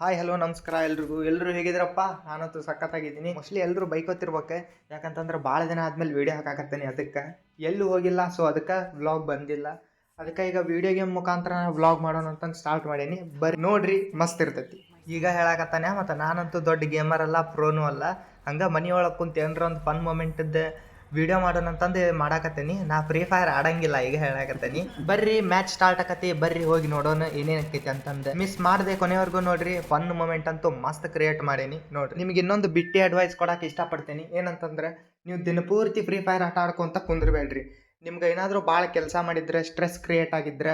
Hi hello ನಮಸ್ಕಾರ ಎಲ್ಲರೂ ಹೇಗಿದ್ದೀರಪ್ಪ? ನಾನಂತೂ ಸಖತ್ತಾಗಿದ್ದೀನಿ. ಮೋಸ್ಟ್ಲಿ ಎಲ್ಲರೂ ಬೈಕೋತಿರ್ಬೇಕು, ಯಾಕಂತಂದ್ರೆ ಭಾಳ ದಿನ ಆದಮೇಲೆ ವೀಡಿಯೋ ಹಾಕಾಕತ್ತೀನಿ. ಅದಕ್ಕೆ ಎಲ್ಲೂ ಹೋಗಿಲ್ಲ, ಸೊ ಅದಕ್ಕೆ ವ್ಲಾಗ್ ಬಂದಿಲ್ಲ. ಅದಕ್ಕೆ ಈಗ ವೀಡಿಯೋ ಗೇಮ್ ಮುಖಾಂತರ ವ್ಲಾಗ್ ಮಾಡೋಣ ಅಂತಂದು ಸ್ಟಾರ್ಟ್ ಮಾಡೀನಿ. ಬರ್ರಿ ನೋಡ್ರಿ, ಮಸ್ತ್ ಇರ್ತೈತಿ. ಈಗ ಹೇಳಾಕತ್ತಾನೆ, ಮತ್ತು ನಾನಂತೂ ದೊಡ್ಡ ಗೇಮರ್ ಅಲ್ಲ, ಪ್ರೋನೂ ಅಲ್ಲ. ಹಂಗೆ ಮನೆಯೊಳಗೆ ಕುಂತು ಏನಾರ ಒಂದು ಫನ್ ಮೂಮೆಂಟದ್ದು ವಿಡಿಯೋ ಮಾಡೋಣ ಅಂತಂದು ಮಾಡಾಕತ್ತೀನಿ. ನಾ ಫ್ರೀ ಫೈರ್ ಆಡಂಗಿಲ್ಲ, ಈಗ ಹೇಳಾಕತ್ತೀನಿ. ಬರ್ರಿ ಮ್ಯಾಚ್ ಸ್ಟಾರ್ಟ್ ಆಕತಿ, ಬರ್ರಿ ಹೋಗಿ ನೋಡೋಣ ಏನೇನು ಆಕೈತಿ ಅಂತಂದು. ಮಿಸ್ ಮಾಡದೆ ಕೊನೆವರೆಗೂ ನೋಡ್ರಿ. ಫನ್ ಮೂಮೆಂಟ್ ಅಂತೂ ಮಸ್ತ್ ಕ್ರಿಯೇಟ್ ಮಾಡೀನಿ ನೋಡ್ರಿ. ನಿಮ್ಗೆ ಇನ್ನೊಂದು ಬಿಟ್ಟಿ ಅಡ್ವೈಸ್ ಕೊಡಕ್ಕೆ ಇಷ್ಟಪಡ್ತೀನಿ. ಏನಂತಂದ್ರೆ, ನೀವು ದಿನಪೂರ್ತಿ ಫ್ರೀ ಫೈರ್ ಆಟ ಆಡ್ಕೊಂತ ಕುಂದ್ರಬೇಡ್ರಿ. ನಿಮ್ಗೆ ಏನಾದರೂ ಭಾಳ ಕೆಲಸ ಮಾಡಿದ್ರೆ, ಸ್ಟ್ರೆಸ್ ಕ್ರಿಯೇಟ್ ಆಗಿದ್ರೆ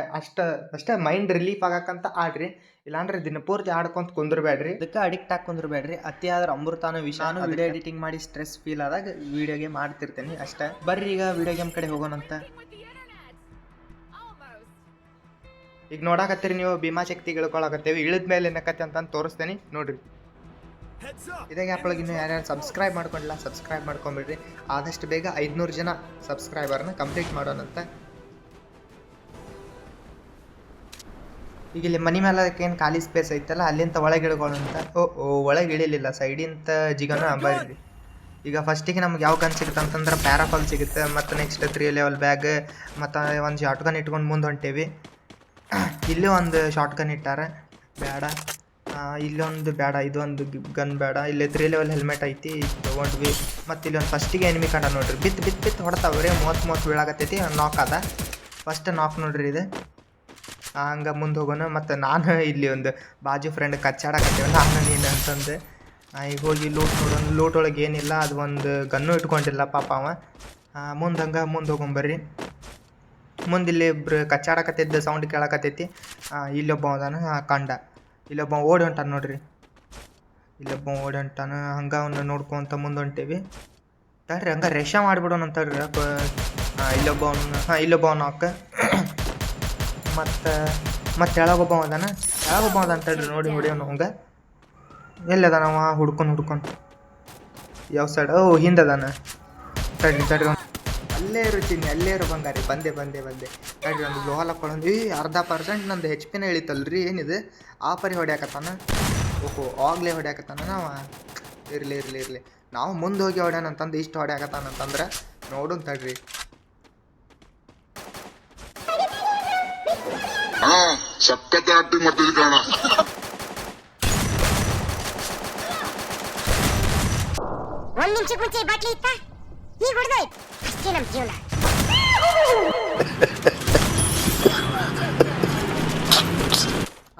ಅಷ್ಟೇ ಮೈಂಡ್ ರಿಲೀಫ್ ಆಗಕ್ಕಂತ ಆಡ್ರಿ. ಇಲ್ಲಾಂದ್ರೆ ದಿನಪೂರ್ತಿ ಆಡ್ಕೊಂತ ಕುಂದ್ರಬೇಡ್ರಿ. ಅದಕ್ಕೆ ಅಡಿಕ್ಟ್ ಆಗಿ ಕುಂದ್ರಬೇಡ್ರಿ. ಅತಿ ಆದ್ರೆ ಅಮೃತಾನ ವಿಷಯ. ನಾನು ವಿಡಿಯೋ ಎಡಿಟಿಂಗ್ ಮಾಡಿ ಸ್ಟ್ರೆಸ್ ಫೀಲ್ ಆದಾಗ ವಿಡಿಯೋ ಗೇಮ್ ಮಾಡ್ತಿರ್ತೀನಿ ಅಷ್ಟೇ. ಬರ್ರಿ ಈಗ ವಿಡಿಯೋ ಗೇಮ್ ಕಡೆ ಹೋಗೋಣಂತ. ಈಗ ನೋಡಾಕತ್ತೀರಿ ನೀವು, ಭೀಮಾಶಕ್ತಿ ಇಳ್ಕೊಳಕತ್ತೇವಿ. ಇಳಿದ ಮೇಲೆ ಏನಕತ್ತೆ ಅಂತ ತೋರಿಸ್ತೇನೆ ನೋಡ್ರಿ. ಇದೇ ಗ್ಯಾಪ್ ಇನ್ನೂ ಯಾರ್ಯಾರು ಸಬ್ಸ್ಕ್ರೈಬ್ ಮಾಡ್ಕೊಂಡಿಲ್ಲ, ಸಬ್ಸ್ಕ್ರೈಬ್ ಮಾಡ್ಕೊಂಬಿಡ್ರಿ. ಆದಷ್ಟು ಬೇಗ 500 ಜನ ಸಬ್ಸ್ಕ್ರೈಬರ್ನ ಕಂಪ್ಲೀಟ್ ಮಾಡೋಣಂತ. ಈಗ ಇಲ್ಲಿ ಮನೆ ಮೇಲೆ ಏನು ಖಾಲಿ ಸ್ಪೇಸ್ ಐತಲ್ಲ, ಅಲ್ಲಿಂದ ಒಳಗೆ ಇಳ್ಕೊಳ್ಳೋಂತ. ಒಳಗೆ ಇಳಿಲಿಲ್ಲ, ಸೈಡಿಂತ ಜಿಗನ ಬರ್ರಿ. ಈಗ ಫಸ್ಟಿಗೆ ನಮ್ಗೆ ಯಾವ ಗನ್ ಸಿಗುತ್ತೆ ಅಂತಂದ್ರೆ ಪ್ಯಾರಾಫಾಲ್ ಸಿಗುತ್ತೆ. ಮತ್ತು ನೆಕ್ಸ್ಟ್ 3 ಲೆವೆಲ್ ಬ್ಯಾಗ್, ಮತ್ತು ಒಂದು ಶಾರ್ಟ್ ಗನ್ ಇಟ್ಕೊಂಡು ಮುಂದೆ ಹೊಂಟೇವಿ. ಇಲ್ಲಿ ಒಂದು ಶಾರ್ಟ್ ಗನ್ ಇಟ್ಟಾರ, ಬೇಡ. ಇಲ್ಲೊಂದು ಬೇಡ, ಇದೊಂದು ಗನ್ ಬೇಡ. ಇಲ್ಲಿ 3 ಲೆವೆಲ್ ಹೆಲ್ಮೆಟ್ ಐತಿ, ತೊಗೊಂಡ್ವಿ. ಮತ್ತು ಇಲ್ಲೊಂದು ಫಸ್ಟಿಗೆ ಎನಿಮಿ ಕಂಡ ನೋಡ್ರಿ. ಬಿತ್ತು ಹೊಡ್ತಾವ್ರಿ. 30 ಬೀಳಾಕತ್ತೈತಿ. ನಾಕ್ ಅದ, ಫಸ್ಟ್ ನಾಕ್ ನೋಡ್ರಿ ಇದು. ಹಂಗೆ ಮುಂದೆ ಹೋಗೋಣ. ಮತ್ತು ನಾನು ಇಲ್ಲಿ ಒಂದು ಬಾಜು ಫ್ರೆಂಡ್ ಕಚ್ಚಾಡಕತ್ತೇವೆ, ನಾನು ನೀನು ಅಂತಂದು. ಈಗ ಹೋಗಿ ಲೂಟ್ ನೋಡೋಣ. ಲೂಟ್ ಒಳಗೆ ಏನಿಲ್ಲ, ಅದು ಒಂದು ಗನ್ನು ಇಟ್ಕೊಂಡಿಲ್ಲ ಪಾಪ ಅವ. ಮುಂದೆ ಹೋಗೊಂಬರ್ರಿ. ಮುಂದೆ ಇಲ್ಲಿ ಇಬ್ಬರು ಕಚ್ಚಾಡಕತ್ತಿದ್ದ ಸೌಂಡ್ ಕೇಳಕತ್ತೈತಿ. ಇಲ್ಲೊಬ್ಬ ಅದಾನ, ಕಂಡ. ಇಲ್ಲೊಬ್ಬ ಓಡಿ ಹೊಂಟಾನ ನೋಡ್ರಿ. ಹಂಗೆ ಅವನ್ನ ನೋಡ್ಕೊಂತ ಮುಂದೆ ಹೊಂಟೇವಿ. ತಡ್ರಿ, ಹಂಗೆ ರೆಶ ಮಾಡಿಬಿಡೋಣ ಅಂತಡ್ರಿ. ಇಲ್ಲೊಬ್ಬ ನಾಕ. ಮತ್ತು ಕೆಳಗೊಬ್ಬ ಅದಾನ ಅಂತೇಳ್ರಿ. ನೋಡಿ ಹೊಡಿಯೋನು ಹಂಗೆ. ಎಲ್ಲದಾನವ? ಹುಡ್ಕೊಂಡು ಯಾವ ಸೈಡ್? ಹಿಂದದಾನ. ತಡ್ರಿ ಅಲ್ಲೇ ಚಿನ್ನಿ, ಅಲ್ಲೇ ಇರೋ ಬಂಗಾರಿ. ಬಂದೆ ತಡ್ರಿ. ಒಂದು ಲೋಹಲ್ ಹಾಕೊಳ್ಳೋದು. 0.5% ನಂದು HP ಇಳಿತಲ್ರಿ. ಏನಿದೆ ಆ ಪರಿ ಹೊಡ್ಯಾಕತ್ತಾನ. ಆಗ್ಲೇ ಹೊಡ್ಯಾಕತ್ತಾನ ನಾವು. ಇರಲಿ ನಾವು ಮುಂದೆ ಹೋಗಿ ಹೊಡ್ಯಾನ ಅಂತಂದು ಇಷ್ಟು ಹೊಡ್ಯಾಕತ್ತಾನ ಅಂತಂದ್ರೆ ನೋಡು ತಡ್ರಿ. ಸಖತ್ ಆಕ್ಟಿಂಗ್ ಮಾಡ್ತಿದ್ದೆ ಕಾಣ. ಒಂದ್ ನಿಮಿಷ ಮುಂಚೆ ಬಾಟ್ಲಿ ಇತ್ತ, ಈಗ ಹೊಡೆದೋಯ್ತು. ಅಷ್ಟೇ ನಮ್ಮ ಜೀವನ.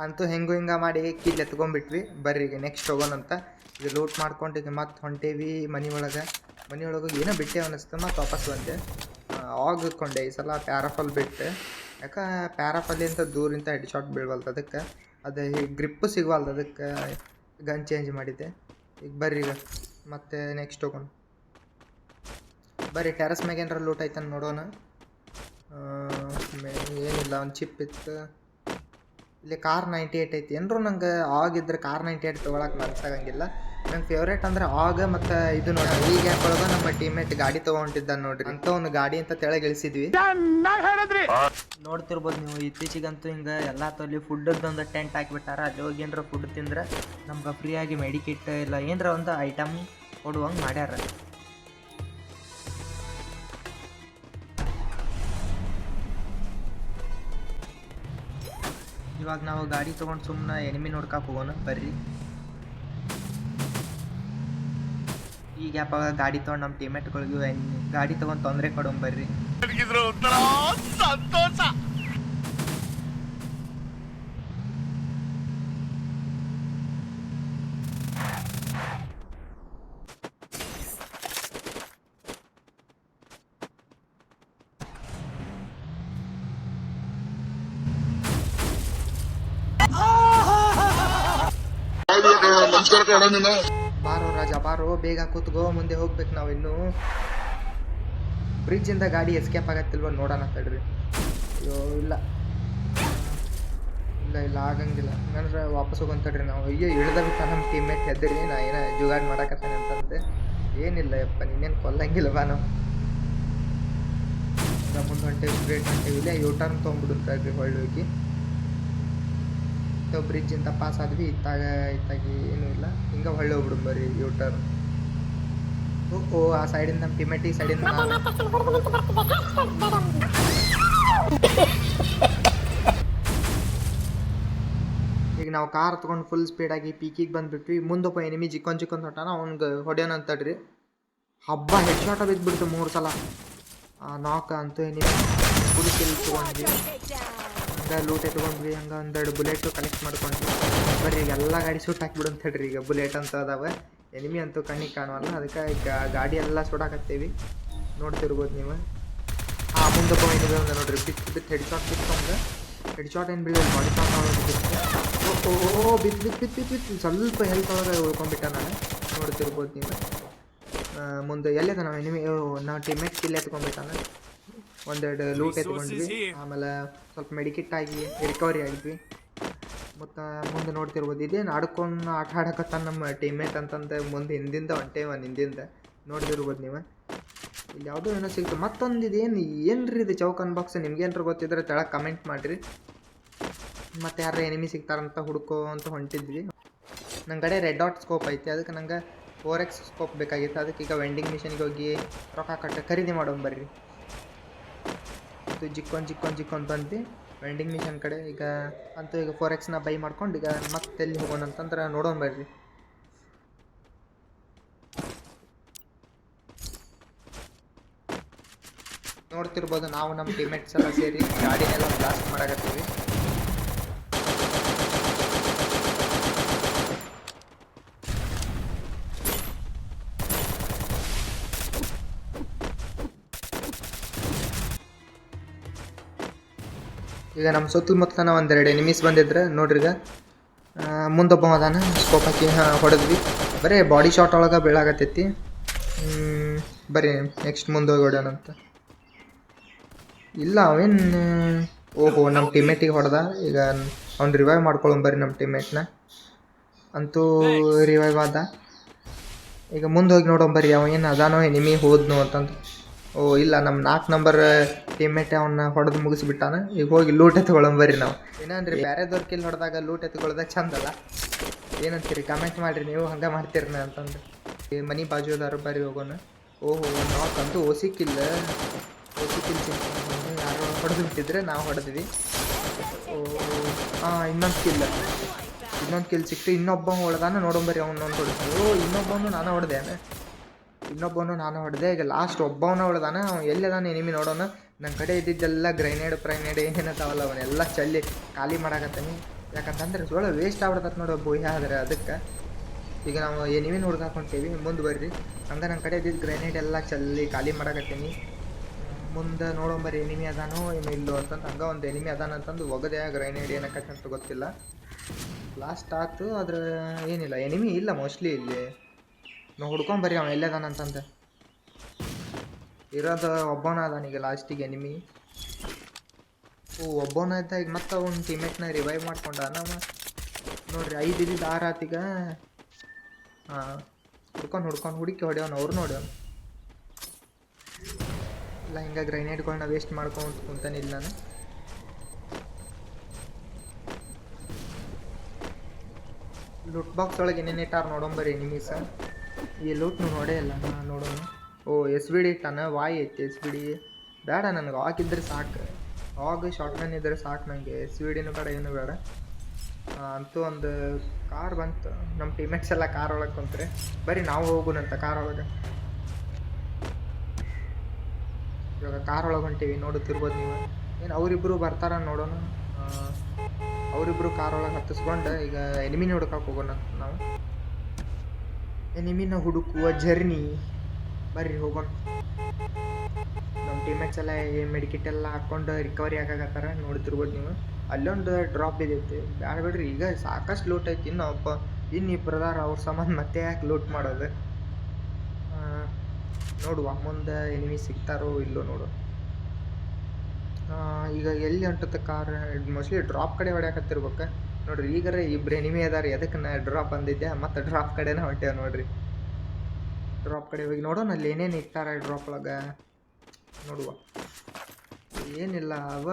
ಅಂತೂ ಹಿಂಗ ಮಾಡಿ ಕಿಲ್ ಎತ್ಕೊಂಡ್ಬಿಟ್ವಿ. ಬರ್ರಿ ಈಗ ನೆಕ್ಸ್ಟ್ ಹೋಗೋಣಂತ. ಈಗ ಲೂಟ್ ಮಾಡ್ಕೊಂಡು ಈಗ ಮತ್ತೆ ಹೊಂಟೇವಿ ಮನೆಯೊಳಗೆ ಏನೋ ಬಿಟ್ಟೆ ಅನ್ನಿಸ್ತು. ಮತ್ತು ವಾಪಸ್ ಬಂದೆ. ಆಗಿಕೊಂಡೆ ಈ ಸಲ ಪ್ಯಾರಾಫಾಲ್ ಬಿಟ್ಟು. ಯಾಕೆ ಪ್ಯಾರಾಫಾಲಿಂತ ದೂರಿಂದ ಹೆಡ್ ಶಾಟ್ ಬೀಳ್ವಲ್ದು, ಅದಕ್ಕೆ ಅದು ಗ್ರಿಪ್ಪು ಸಿಗವಲ್ದು, ಅದಕ್ಕೆ ಗನ್ ಚೇಂಜ್ ಮಾಡಿದ್ದೆ. ಈಗ ಬರ್ರಿ ಈಗ ಮತ್ತೆ ನೆಕ್ಸ್ಟ್ ಹೋಗೋಣ. ಬರ್ರಿ ಟೆರಸ್ ಮ್ಯಾಗ ಏನಾರ ಲೂಟ್ ಐತನ್ ನೋಡೋಣ. ಏನಿಲ್ಲ, ಒಂದು ಚಿಪ್ ಇತ್ತು. ಇಲ್ಲಿ ಕಾರ್ 98 ಐತಿ. ಏನ್ರು ನಂಗೆ ಆಗಿದ್ರೆ ಕಾರ್ 98 ತೊಗೊಳಕ್ಕೆ ಮನಸ್ಸಾಗಂಗಿಲ್ಲ. ನಂಗೆ ಫೇವ್ರೇಟ್ ಅಂದ್ರೆ ಮತ್ತು ಇದು ನೋಡಿ. ಈ ಗ್ಯಾಪ್ ಒಳಗೆ ನಮ್ಮ ಟೀಮೇಟ್ ಗಾಡಿ ತೊಗೊಂಡಿದ್ದ ನೋಡ್ರಿ. ಅಂತ ಒಂದು ಗಾಡಿ ಅಂತ ತೆಳಗೆ ಇಳಿಸಿದ್ವಿ. ನೋಡ್ತಿರ್ಬೋದು ನೀವು. ಇತ್ತೀಚಿಗಂತೂ ಹಿಂಗೆ ಎಲ್ಲ ತೊಲಿ ಫುಡ್ಡದ್ದು ಟೆಂಟ್ ಹಾಕಿಬಿಟ್ಟಾರ. ಅಲ್ಲಿ ಹೋಗಿ ಏನಾರ ಫುಡ್ ತಿಂದ್ರೆ ನಮ್ಗೆ ಫ್ರೀಯಾಗಿ ಮೆಡಿಕಿಟ್ ಇಲ್ಲ ಏನರ ಒಂದು ಐಟಮ್ ಕೊಡುವಂಗೆ ಮಾಡ್ಯಾರ. ಇವಾಗ ನಾವು ಗಾಡಿ ತೊಗೊಂಡು ಸುಮ್ಮನೆ ಎನಿಮಿ ನೋಡ್ಕೊಕೆ ಹೋಗೋಣ ಬರ್ರಿ. ಈ ಗ್ಯಾಪಾಗ ಗಾಡಿ ತೊಗೊಂಡು ನಮ್ಮ ಟೀಮೇಟ್ಗಳಿಗೆ ಗಾಡಿ ತೊಗೊಂಡು ತೊಂದರೆ ಕೊಡೋಣ ಬರ್ರಿ. ಸಂತೋಷ. ಬಾರೋ ರಾಜ ಬಾರೋ, ಬೇಗ ಕೂತ್ಗೋ, ಮುಂದೆ ಹೋಗ್ಬೇಕು ನಾವು. ಇನ್ನೂ ಬ್ರಿಡ್ಜಿಂದ ಗಾಡಿ ಎಸ್ಕೇಪ್ ಆಗತ್ತಿಲ್ವ ನೋಡೋಣ ತಡ್ರಿ. ಅಯ್ಯೋ ಇಲ್ಲ ಆಗಂಗಿಲ್ಲ. ಹಂಗಂದ್ರೆ ವಾಪಸ್ ಹೋಗೋಂತಡ್ರಿ ನಾವು. ಅಯ್ಯೋ ಇಳ್ದ ಬಿಟ್ಟ ನಮ್ಮ ಟೀಮ್ಮೇಟ್ ಹೆದರಿ. ನಾ ಏನೋ ಜುಗಾಡ್ ಮಾಡಕತ್ತಾನೆ ಅಂತಂದೆ. ಏನಿಲ್ಲ ಯಪ್ಪ, ನೀನೇನು ಕೊಲ್ಲಂಗಿಲ್ವಾ ನಾವು. ಮುಂದೆ ಹೊಂಟೇವಿ, ಸ್ಟ್ರೇಟ್ ಹೊಂಟೇವಿ. ಇಲ್ಲ ಯೂ ಟರ್ನ್ ತೊಗೊಂಡ್ಬಿಡುತ್ತೆ ಹೊಳ್ಳಿ ಹೋಗಿ. ಮತ್ತೆ ಬ್ರಿಡ್ಜಿಂದ ಪಾಸ್ ಆದ್ವಿ. ಇತ್ತಾಗಿ ಏನೂ ಇಲ್ಲ, ಹಿಂಗೆ ಹೊಳ್ಳಿ ಹೋಗ್ಬಿಡು ಬರ್ರಿ ಯೂಟರ್. ಓ ಆ ಸೈಡಿಂದ ನಮ್ಮ ಟೀಮೇಟ್, ಈ ಸೈಡಿಂದ ನಾನು. ಈಗ ನಾವು ಕಾರ್ ತೊಗೊಂಡು ಫುಲ್ ಸ್ಪೀಡಾಗಿ ಪೀಕಿಗೆ ಬಂದುಬಿಟ್ವಿ. ಮುಂದೊಬ್ಬ ಎನಿಮಿ ಚಿಕ್ಕೊಂಡ್ ಹೊಟ್ಟಾನ, ಅವ್ನಿಗೆ ಹೊಡೆಯೋಣ ಅಂತಡ್ರಿ. ಹಬ್ಬ ಹೆಡ್ ಶಾಟ ಬಿದ್ದುಬಿಡ್ತು 3 ಸಲ. ನಾಕ್ ಅಂತೂ ಎನಿಮಿ ಫುಲ್ ಕಿಲ್ ತೊಗೊಂಡ್ವಿ. ಹಂಗೆ ಲೂಟೆ ತೊಗೊಂಡ್ವಿ. ಹಂಗೆ ಒಂದೆರಡು ಬುಲೆಟು ಕಲೆಕ್ಟ್ ಮಾಡ್ಕೊಂಡ್ವಿ. ಬರ್ರಿ ಈಗ ಎಲ್ಲ ಗಾಡಿ ಸುಟ್ಟು ಹಾಕ್ಬಿಡು ಅಂತ ಹೇಳ್ರಿ. ಈಗ ಬುಲೆಟ್ ಅಂತ ಅದಾವೆ, ಎನಿಮಿ ಅಂತೂ ಕಣ್ಣಿಗೆ ಕಾಣುವಲ್ಲ, ಅದಕ್ಕೆ ಈಗ ಗಾಡಿ ಎಲ್ಲ ಸುಡಾಕತ್ತೀವಿ, ನೋಡ್ತಿರ್ಬೋದು ನೀವು. ಮುಂದೊಬ್ಬ ಎನಿಮಿ ಒಂದು ನೋಡ್ರಿ, ಬಿತ್ತು ಹೆಡ್ ಶಾಟ್ ಬಿತ್ತು. ಹಂಗೆ ಹೆಡ್ ಶಾಟ್ ಏನು ಬೀಳಿಲ್ಲ, ಬಾಡಿ ಶಾಟ್ ಬಿತ್ತು. ಬಿತ್ತು ಸ್ವಲ್ಪ ಹೆಲ್ತ್ ಒಳಗೆ ಉಳ್ಕೊಂಡ್ಬಿಟ್ಟ ನಾನು, ನೋಡ್ತಿರ್ಬೋದು ನೀವು. ಮುಂದೆ ಎಲ್ಲಿದೆ ನಾವು ಎನಿಮಿ, ನಾವು ಟೀಮೇಟ್ ಕಿಲ್ ಎತ್ಕೊಂಡ್ಬಿಟ್ಟಾನ. ಒಂದೆರಡು ಲೂಟ್ ಎತ್ಕೊಂಡ್ವಿ, ಆಮೇಲೆ ಸ್ವಲ್ಪ ಮೆಡಿಕಿಟ್ ಆಗಿ ರಿಕವರಿ ಆಗಿದ್ವಿ. ಮತ್ತು ಮುಂದೆ ನೋಡ್ತಿರ್ಬೋದು, ಇದೇನು ಆಡ್ಕೊಂಡು ಆಟ ಆಡಕತ್ತಾನ ನಮ್ಮ ಟೀಮೇಟ್ ಅಂತಂದು ಮುಂದೆ ಹಿಂದಿಂದ ಹಿಂದಿಂದ ನೋಡ್ತಿರ್ಬೋದು ನೀವು. ಇಲ್ಲಿ ಯಾವುದೋ ಏನೋ ಸಿಗ್ತು. ಮತ್ತೊಂದು ಏನು ರೀ ಇದು ಚೌಕನ್ ಬಾಕ್ಸ್, ನಿಮ್ಗೇನಾರು ಗೊತ್ತಿದ್ರೆ ತೆಳಗೆ ಕಮೆಂಟ್ ಮಾಡಿರಿ. ಮತ್ತು ಯಾರು ಎನಿಮಿ ಸಿಗ್ತಾರಂತ ಹುಡ್ಕೋ ಅಂತ ಹೊಂಟಿದ್ವಿ. ನನ್ನ ಕಡೆ ರೆಡ್ ಡಾಟ್ ಸ್ಕೋಪ್ ಐತಿ, ಅದಕ್ಕೆ ನಂಗೆ 4x ಸ್ಕೋಪ್ ಬೇಕಾಗಿತ್ತು. ಅದಕ್ಕೆ ಈಗ ವೆಂಡಿಂಗ್ ಮಿಷನ್ಗೆ ಹೋಗಿ ರೊಕ್ಕ ಖರೀದಿ ಮಾಡೋಣ ಬರ್ರಿ. ಇದು ಜಿಕ್ಕೊಂಡ್ ಬಂದು ವೆಂಡಿಂಗ್ ಮಿಷನ್ ಕಡೆ. ಈಗ ಅಂತೂ ಈಗ 4xನ ಬೈ ಮಾಡ್ಕೊಂಡು ಈಗ ಮತ್ತೆ ಎಲ್ಲಿ ಹೋಗೋಣ ಅಂತಂದ್ರೆ ನೋಡೋಣ ಬರ್ರಿ. ನೋಡ್ತಿರ್ಬೋದು, ನಾವು ನಮ್ಮ ಟೀಮೇಟ್ಸ್ ಎಲ್ಲ ಸೇರಿ ಗಾಡಿನೆಲ್ಲ ಬ್ಲಾಸ್ಟ್ ಮಾಡಾಕತ್ತೀವಿ. ಈಗ ನಮ್ಮ ಸುತ್ತಮುತ್ತನ ಒಂದೆರಡು ಎನಿಮೀಸ್ ಬಂದಿದ್ರೆ ನೋಡ್ರಿ. ಈಗ ಮುಂದೊಬ್ಬ ಅದಾನ, ಸ್ಕೋಪ್ ಹಾಕಿ ಹೊಡೆದ್ವಿ. ಬರೀ ಬಾಡಿ ಶಾಟ್ ಒಳಗೆ ಬೀಳಾಗತ್ತೈತಿ. ಬರೀ ನೆಕ್ಸ್ಟ್ ಮುಂದೆ ಹೋಗಿ ಹೊಡ್ಯೋಣಂತ. ಇಲ್ಲ ಅವೇನು, ಓಹೋ ನಮ್ಮ ಟೀಮೇಟಿಗೆ ಹೊಡೆದ. ಈಗ ಅವ್ನು ರಿವೈವ್ ಮಾಡ್ಕೊಳ್ಳೋಣ ನಮ್ಮ ಟೀಮೇಟ್ನ. ಅಂತೂ ರಿವೈವ್ ಆದ. ಈಗ ಮುಂದೆ ಹೋಗಿ ನೋಡೋಣ ಅವೇನು ಅದಾನೋ ಎನಿಮಿ ಹೋದ್ನು ಅಂತಂದು. ಓ ಇಲ್ಲ, ನಮ್ಮ 4 ನಂಬರ್ ಟೀಮೇಟೆ ಅವನ್ನ ಹೊಡೆದು ಮುಗಿಸ್ಬಿಟ್ಟಾನ. ಈಗ ಹೋಗಿ ಲೂಟ್ ಎತ್ಕೊಳ್ಳೋಣ ನಾವು. ಏನಂದ್ರೆ ಬೇರೆದವ್ರ ಕಿಲ್ ಹೊಡೆದಾಗ ಲೂಟ್ ಎತ್ಕೊಳ್ಳೋದಾಗ ಚಂದಲ್ಲ, ಏನಂತೀರಿ ಕಮೆಂಟ್ ಮಾಡಿರಿ ನೀವು, ಹಂಗೆ ಮಾಡ್ತೀರಿ ಅಂತಂದು. ಈ ಮನೆ ಬಾಜುದಾರು ಹೋಗೋಣ. ಓಹೋ ನಾಕ್ ಅಂತೂ ಓಸಿ ಕಿಲ್ ಯಾರು ಹೊಡೆದು ಬಿಟ್ಟಿದ್ರೆ ನಾವು ಹೊಡೆದ್ವಿ. ಇನ್ನೊಂದು ಕಿಲ್ ಸಿಕ್ತು. ಇನ್ನೊಬ್ಬ ಹೊಡೆದಾನ ನೋಡೋಂಬರಿ, ಅವನೊಂದು ಹೊಡೆದು. ಇನ್ನೊಬ್ಬನು ನಾನು ಹೊಡೆದೆ. ಈಗ ಲಾಸ್ಟ್ ಒಬ್ಬವನ್ನ ಹೊಡೆದಾನ. ಅವ್ನು ಎಲ್ಲದಾನ ಎನಿಮಿ ನೋಡೋಣ. ನನ್ನ ಕಡೆ ಇದ್ದಿದ್ದೆಲ್ಲ ಗ್ರೈನೇಡ್ ಏನೇನತ್ತಾವಲ್ಲ ಅವನ್ನೆಲ್ಲ ಚಲ್ಲಿ ಖಾಲಿ ಮಾಡಾಕತ್ತೀನಿ. ಯಾಕಂತಂದ್ರೆ ಒಳ್ಳೆ ವೇಸ್ಟ್ ಆಗ್ಬಿಡ್ತದೆ ನೋಡೋ ಭೂಯ ಆದರೆ. ಅದಕ್ಕೆ ಈಗ ನಾವು ಎನಿಮಿನ ಹುಡ್ಕಾಕೊಂತೀವಿ. ಮುಂದೆ ಬರ್ರಿ. ಹಂಗೆ ನನ್ನ ಕಡೆ ಇದ್ದಿದ್ದು ಗ್ರೈನೇಡ್ ಎಲ್ಲ ಚಲ್ಲಿ ಖಾಲಿ ಮಾಡಾಕತ್ತೀನಿ. ಮುಂದೆ ನೋಡೋಂಬರಿ ಎನಿಮಿ ಅದಾನೋ ಏನು ಇಲ್ಲೋ ಅಂತಂದು. ಹಂಗೆ ಒಂದು ಎನಿಮಿ ಅದಾನ ಅಂತಂದು ಒಗದೆ ಗ್ರೈನೇಡ್ ಏನಕ್ಕಂತ ಗೊತ್ತಿಲ್ಲ. ಲಾಸ್ಟ್ ಆಯ್ತು, ಆದ್ರೆ ಏನಿಲ್ಲ, ಎನಿಮಿ ಇಲ್ಲ ಮೋಸ್ಟ್ಲಿ ಇಲ್ಲಿ. ನಾವು ಹುಡ್ಕೊಂಬರ್ರಿ ಅವ ಎಲ್ಲದಾನ ಅಂತಂದು. ಇರೋದು ಒಬ್ಬನ ಅದಾನೀಗ ಲಾಸ್ಟಿಗೆ ಎನಿಮಿ. ಒಬ್ಬನ ಇದ್ದ. ಈಗ ಮತ್ತೆ ಅವ್ನ ಟೀಮೇಟ್ನ ರಿವೈವ್ ಮಾಡ್ಕೊಂಡ ನಾವು ನೋಡ್ರಿ. 5 ಇದ್ದಿದ್ದು 6 ಆತೀಗ. ಹುಡುಕಿ ಹೊಡೆಯೋನು, ಅವ್ರು ನೋಡ್ಯೋನು ಇಲ್ಲ. ಹಿಂಗೆ ಗ್ರೈನೇಡ್ಗಳನ್ನ ವೇಸ್ಟ್ ಮಾಡ್ಕೊಂತ ಕುಂತಾನಿಲ್ಲ ನಾನು. ಲೂಟ್ ಬಾಕ್ಸ್ ಒಳಗೆ ಏನೇನು ಇಟ್ಟಾರ ನೋಡೋಂಬರಿ ಎನಿಮೀಸ. ಈ ಲೂಟ್ನು ನೋಡೇ ಇಲ್ಲ ನೋಡೋಣ. SVD ಇಟ್ಟಾನ, ವಾಯ್ ಐತಿ SVD ಬೇಡ ನನಗೆ. ಹಾಕಿದ್ರೆ ಸಾಕು, ಶಾರ್ಟ್ ಗನ್ ಇದ್ದರೆ ಸಾಕು ನನಗೆ. SVDನೂ ಬೇಡ, ಏನು ಬೇಡ. ಅಂತೂ ಒಂದು ಕಾರ್ ಬಂತು. ನಮ್ಮ ಟೀಮೇಟ್ಸ್ ಎಲ್ಲ ಕಾರ್ ಒಳಗೆ ಕುಂತ್ರೆ ಬರೀ ನಾವು ಹೋಗೋಣಂತ ಕಾರ್ ಒಳಗೆ. ಇವಾಗ ಕಾರ್ ಒಳಗೆ ಹೊಂಟೀವಿ, ನೋಡುತ್ತಿರ್ಬೋದು ನೀವು. ಏನು ಅವರಿಬ್ಬರು ಬರ್ತಾರ ನೋಡೋಣ. ಅವರಿಬ್ಬರು ಕಾರ್ ಒಳಗೆ ಹತ್ತಿಸ್ಕೊಂಡು ಈಗ ಎನಿಮಿನ ಹುಡುಕಕ್ಕೆ ಹೋಗೋಣ ನಾವು. ಎನಿಮಿನ ಹುಡುಕುವ ಜರ್ನಿ ಬರ್ರಿ ಹೋಗೋಣ. ನಮ್ಮ ಟೀಮೇಟ್ಸ್ ಎಲ್ಲ ಮೆಡಿಕಿಟ್ ಎಲ್ಲ ಹಾಕ್ಕೊಂಡು ರಿಕವರಿ ಆಗಾಕತ್ತಾರ, ನೋಡ್ತಿರ್ಬೋದು ನೀವು. ಅಲ್ಲೊಂದು ಡ್ರಾಪ್ ಇದೈತಿ, ಬ್ಯಾಡ ಬಿಡ್ರಿ. ಈಗ ಸಾಕಷ್ಟು ಲೂಟ್ ಐತಿ. ಇನ್ನಿಬ್ಬರದಾರ, ಅವ್ರ ಸಂಬಂಧ ಮತ್ತೆ ಯಾಕೆ ಲೂಟ್ ಮಾಡೋದು. ನೋಡುವ ಮುಂದೆ ಎನಿಮಿ ಸಿಗ್ತಾರೋ ಇಲ್ಲೋ ನೋಡು. ಈಗ ಎಲ್ಲಿ ಹೊಂಟುತ್ತೆ ಕಾರ್, ಮೋಸ್ಟ್ಲಿ ಡ್ರಾಪ್ ಕಡೆ ಹೊಡ್ಯಾಕತ್ತಿರ್ಬೇಕು ನೋಡ್ರಿ. ಈಗಾರ ಇಬ್ಬರು ಎನಿಮಿ ಅದಾರ. ಎದಕ್ಕೆ ನಾ ಡ್ರಾಪ್ ಬಂದಿದ್ದೆ, ಮತ್ತು ಡ್ರಾಪ್ ಕಡೆನೇ ಹೊಂಟೇವೆ ನೋಡ್ರಿ. ಡ್ರಾಪ್ ಕಡೆ ಹೋಗಿ ನೋಡೋಣ ಅಲ್ಲಿ ಏನೇನು ಇರ್ತಾರೆ ಡ್ರಾಪ್ ಒಳಗೆ. ನೋಡುವ, ಏನಿಲ್ಲ. ಅವ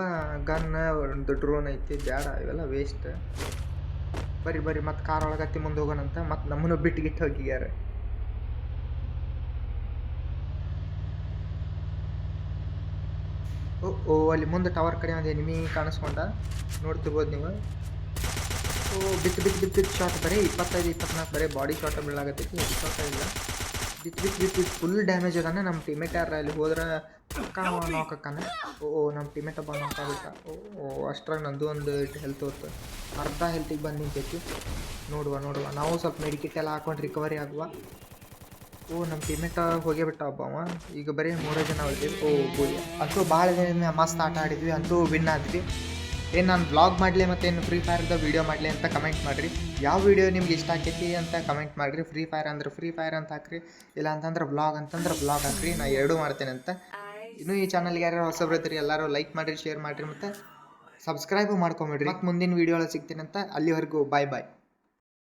ಗನ್, ಒಂದು ಡ್ರೋನ್ ಐತಿ, ಬೇಡ ಇವೆಲ್ಲ ವೇಸ್ಟ್. ಬರ್ರಿ ಮತ್ತೆ ಕಾರ್ ಒಳಗತ್ತಿ ಮುಂದೆ ಹೋಗೋಣಂತ. ಮತ್ತು ನಮ್ಮನ್ನು ಬಿಟ್ಟು ಹೋಗಿಗ್ಯಾರ. ಓ ಅಲ್ಲಿ ಮುಂದೆ ಟವರ್ ಕಡೆ ಒಂದು ಎನಿಮಿ ಕಾಣಿಸ್ಕೊಂಡ, ನೋಡ್ತಿರ್ಬೋದು ನೀವು. ಬಿತ್ತು ಶಾರ್ಟ್ ಬರೀ 25-24 ಬರೀ ಬಾಡಿ ಶಾರ್ಟ್ ಬೀಳಾಗತ್ತೈತಿ. ಹೆಡ್ ಶಾರ್ಟ್ ಇಲ್ಲ. ಬಿತ್ತು ಫುಲ್ ಡ್ಯಾಮೇಜ್ ಅದಾನೆ. ನಮ್ಮ ಟೀಮೇಟ್ ಯಾರ ಅಲ್ಲಿ ಹೋದ್ರೆ ನಾಕ್ ಅಕ್ಕಾನ. ನಮ್ಮ ಟೀಮೇಟ್ ಒಬ್ಬ ನಾಕ್ ಆಗ್ಬಿಟ್ಟ. ಅಷ್ಟ್ರಾಗ ನಂದು ಒಂದು ಹೆಲ್ತ್ ಹೋಯ್ತು. ಅರ್ಧ ಹೆಲ್ತಿಗೆ ಬಂದು ನಿಂತೈತಿ. ನೋಡುವ ನಾವು ಸ್ವಲ್ಪ ಮೆಡಿಕಿಟ್ ಎಲ್ಲ ಹಾಕೊಂಡು ರಿಕವರಿ ಆಗುವ. ನಮ್ಮ ಟೀಮೇಟ ಹೋಗೇ ಬಿಟ್ಟ ಒಬ್ಬವ. ಈಗ ಬರೀ 3 ಜನ ಹೋಗ್ತೀವಿ. ಗೋಲಿ ಅಂತೂ ಭಾಳ ದಿನ ಮಸ್ತ್ ಆಟ ಆಡಿದ್ವಿ, ಅಂತೂ ವಿನ್ ಆದ್ವಿ. ಏನು ನಾನು ಬ್ಲಾಗ್ ಮಾಡಲಿ ಮತ್ತೇನು ಫ್ರೀ ಫೈರ್ದ ವೀಡಿಯೋ ಮಾಡಲಿ ಅಂತ ಕಮೆಂಟ್ ಮಾಡಿರಿ. ಯಾವ ವೀಡಿಯೋ ನಿಮ್ಗೆ ಇಷ್ಟ ಆಕೈತಿ ಅಂತ ಕಮೆಂಟ್ ಮಾಡಿರಿ. ಫ್ರೀ ಫೈರ್ ಅಂದ್ರೆ ಫ್ರೀ ಫೈರ್ ಅಂತ ಹಾಕ್ರಿ, ಇಲ್ಲ ಅಂತಂದ್ರೆ ಬ್ಲಾಗ್ ಅಂತಂದ್ರೆ ಬ್ಲಾಗ್ ಹಾಕ್ರಿ. ನಾ ಎರಡೂ ಮಾಡ್ತೇನೆ ಅಂತ. ಇನ್ನೂ ಈ ಚಾನಲ್ಗೆ ಯಾರು ಹೊಸಬ್ರು ಇದ್ರಿ ಎಲ್ಲರೂ ಲೈಕ್ ಮಾಡಿರಿ, ಶೇರ್ ಮಾಡಿರಿ, ಮತ್ತು ಸಬ್ಸ್ಕ್ರೈಬು ಮಾಡ್ಕೊಂಬಿಡ್ರಿ. ಮತ್ತು ಮುಂದಿನ ವೀಡಿಯೋ ಒಳಗೆ ಸಿಗ್ತೀನಿ ಅಂತ. ಅಲ್ಲಿವರೆಗೂ ಬಾಯ್.